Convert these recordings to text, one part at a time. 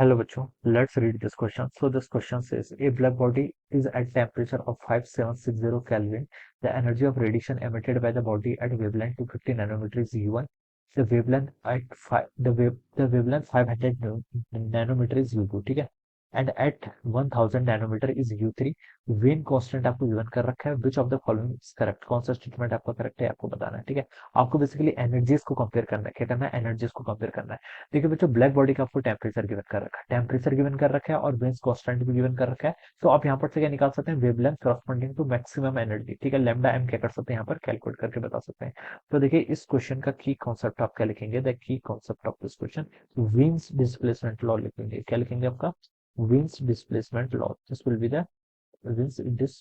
Hello बच्चों, let's read this question. So this question says a black body is at temperature of 5760 Kelvin. The energy of radiation emitted by the body at wavelength 250 nanometer is U1. The wavelength at the wavelength 500 nanometer is U2. ठीक है. And at 1000 nanometer is U3. When constant आपको given कर रखा है. Which of the following is correct? कौन सा statement आपका correct है आपको बताना है. ठीक है. आपको बेसिकली एनर्जीज को कंपेयर करना है. क्या करना है? एनर्जीज को कंपेयर करना है. देखिए बच्चों, ब्लैक बॉडी का आपको टेम्परेचर गिवन कर रखा है, टेम्परेचर गिवन कर रखा है और वेन्स कांस्टेंट भी गिवन कर रखा है. तो आप यहाँ पर से क्या निकाल सकते हैं? Wavelength corresponding to maximum energy. ठीक है. लैम्डा एम क्या कर सकते हैं? यहाँ पर कैलकुलेट करके बता सकते हैं. तो देखिए इस क्वेश्चन का की कॉन्सेप्ट आप क्या लिखेंगे? The key concept of this question, wins displacement law लिखेंगे. क्या लिखेंगे आपका? Wins displacement law. This will be the Vince dis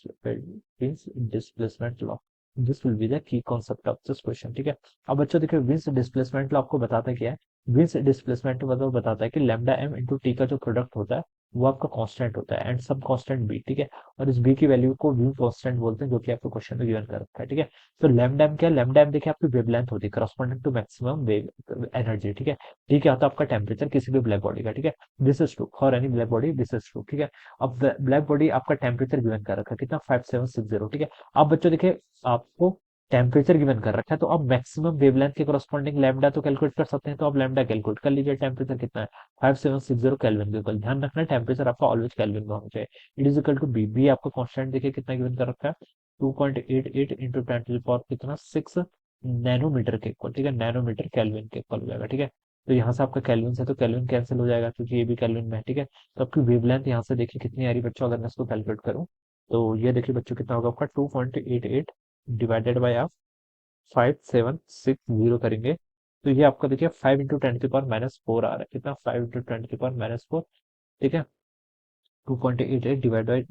Vince displacement law. This will be the key concept of this question. ठीक है. अब बच्चों देखिए, विंस डिस्प्लेसमेंट लॉ आपको बताता क्या है? विंस डिस्प्लेसमेंट मतलब बताता है कि लैम्डा एम इंटू टी का जो प्रोडक्ट होता है वो आपका कांस्टेंट होता है एंड सब कांस्टेंट बी. ठीक है. और इस बी की वैल्यू को व्यू कांस्टेंट बोलते हैं, जो कि आपको क्वेश्चन में गिवन कर रखा है. ठीक है. तो लैम्डा एम क्या है? लैम्डा एम देखिए आपकी वेवलेंथ होती है corresponding to maximum wave energy. ठीक है. ठीक है. आता आपका टेम्परेचर किसी भी ब्लैक बॉडी का. ठीक है. This is true for any black body. This is true. ठीक है. अब ब्लैक बॉडी आपका टेम्परेचर गिवन कर रखा है कितना? 5760. ठीक है. अब बच्चों देखिए, आपको टेम्परेचर गिवन कर रखा है तो अब मैक्सिमम वेवलेंथ के करस्पॉन्डिंग लैम्डा तो कैलकुलेट कर सकते हैं. तो आप लैम्डा कैलकुलेट कर लीजिए. टेम्परेचर कितना है? 5760 केल्विन के ऊपर. ध्यान रखना टेम्परेचर आपका ऑलवेज केल्विन में होना चाहिए. It is equal to B. B आपका कांस्टेंट देखिए कितना गिवन कर रखा है? 2.88 इंटू 10 टू द पावर कितना? 6 नैनोमीटर के इक्वल. ठीक है. नैनोमीटर केल्विन के इक्वल हो जाएगा. ठीक है. तो यहाँ से आपका केल्विन से तो केल्विन कैंसिल हो जाएगा क्योंकि ये भी केल्विन में है. ठीक है. तो आपकी वेवलेंथ यहाँ से देखिए कितनी आ रही बच्चों, अगर मैं इसको कैलकुलेट करूँ तो ये देखिए बच्चों कितना होगा आपका? 2.88 डिवाइडेड बाय आप 5760 करेंगे तो ये आपका देखिए 5 इंटू 10 की पावर -4 आ रहा है. कितना? 5 इंटू 10 की पावर -4. ठीक है. 2.88 डिवाइड बाई,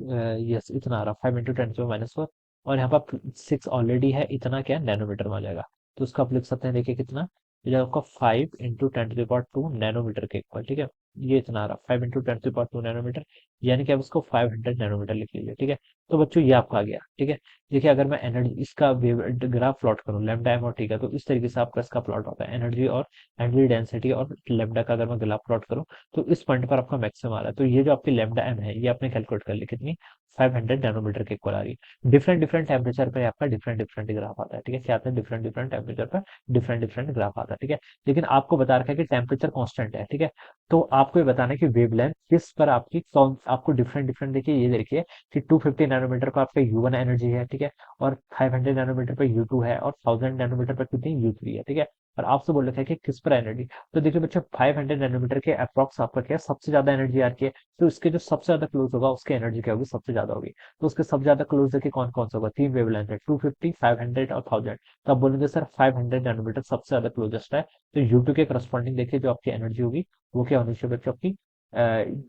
यस इतना आ रहा, 5 इंटू 10 की पावर -4. और यहाँ पर 6 ऑलरेडी है, इतना क्या है? नैनोमीटर में आ जाएगा. तो उसका आप लिख सकते हैं देखिए कितना, ये आपका 5 इंटू 10 की पावर 2 नैनोमीटर के इक्वल. ठीक है. ये इतना आ रहा, 5 इंटू 10 की पावर 2 नैनोमीटर. यानी कि आप उसको 500 नैनोमीटर लिख लीजिए. ठीक है. तो बच्चों ये आपका आ गया. ठीक है. देखिए अगर मैं एनर्जी इसका ग्राफ प्लॉट करूँ लैम्डा एम और टी का, तो इस तरीके से आपका इसका प्लॉट होता है. एनर्जी और एनर्जी डेंसिटी और लैम्डा का अगर मैं ग्राफ प्लॉट करूँ तो इस पॉइंट पर आपका मैक्सिमम आ रहा है. तो ये जो आपकी लैम्डा एम है ये आपने कैलकुलेट कर ली कितनी? 500 नैनोमीटर के इक्वल आ रही है. डिफरेंट डिफरेंट टेम्परेचर पे आपका डिफरेंट डिफरेंट ग्राफ आता है. ठीक है. क्या आता है? डिफरेंट डिफरेंट टेम्परेचर पर डिफरेंट डिफरेंट ग्राफ आता है. ठीक है. लेकिन आपको बता रखा है कि टेम्परेचर कांस्टेंट है. ठीक है. तो आपको ये बताना है कि वेवलेंथ किस पर आपकी कौन आपको डिफरेंट डिफरेंट, देखिए ये देखिए कि 250 नैनोमीटर पर आपका U1 एनर्जी है. ठीक है. और 500 नैनोमीटर पर U2 है और 1000 नैनोमीटर पर कितनी? U3 है. ठीक है. और आपसे बोल रखा है कि किस पर एनर्जी. तो देखिए बच्चों 500 नैनोमीटर के अप्रॉक्स आपका क्या है? सबसे ज्यादा एनर्जी आ रही है. तो इसके जो सबसे ज्यादा क्लोज होगा उसकी एनर्जी क्या होगी? सबसे ज्यादा होगी. तो उसके सबसे ज्यादा क्लोज देखिए कौन कौन सा होगा? 3 वेवलेंथ है, 250, 500 और 1000. तो आप बोलेंगे सर 500 नैनोमीटर सबसे ज्यादा क्लोजेस्ट है. तो U2 के करस्पॉन्डिंग देखिए जो आपकी एनर्जी होगी वो क्या होनी चाहिए बच्चों? आपकी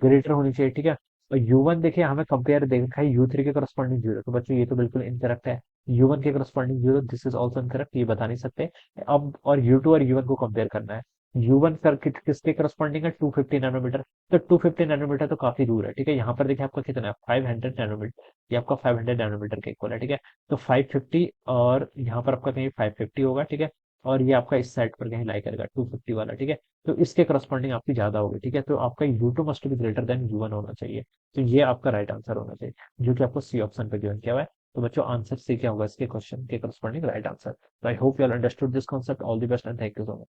ग्रेटर होनी चाहिए. ठीक है. और U1 देखिए हमें कंपेयर देखा है U3 के करस्पॉन्डिंग 0. तो बच्चों ये तो बिल्कुल इनकरेक्ट है. U1 के corresponding 0, this is also incorrect, ये बता नहीं सकते. अब और U2 और U1 को कंपेयर करना है. U1 कर किसके करस्पॉन्डिंग है? 250 नैनोमीटर. तो 250 नैनोमीटर तो काफी दूर है. ठीक है. यहाँ पर देखिए आपका कितना है? 500 नैनोमीटर. ये आपका 500 नैनोमीटर के इक्वल है. ठीक है. तो 550 और यहाँ पर आपका कहीं 550 होगा. ठीक है. और ये आपका इस साइड पर कहीं लाई करेगा 250 वाला. ठीक है. तो इसके करस्पॉन्डिंग आपकी ज्यादा होगी. ठीक है. तो आपका U2 must be greater than U1 होना चाहिए. तो ये आपका राइट आंसर होना चाहिए, जो कि आपको सी ऑप्शन पे गिवन किया हुआ है. तो बच्चों आंसर सी क्या होगा इसके क्वेश्चन के करस्पॉन्डिंग? Right answer. तो I hope you all understood this concept. All the best and thank you so much.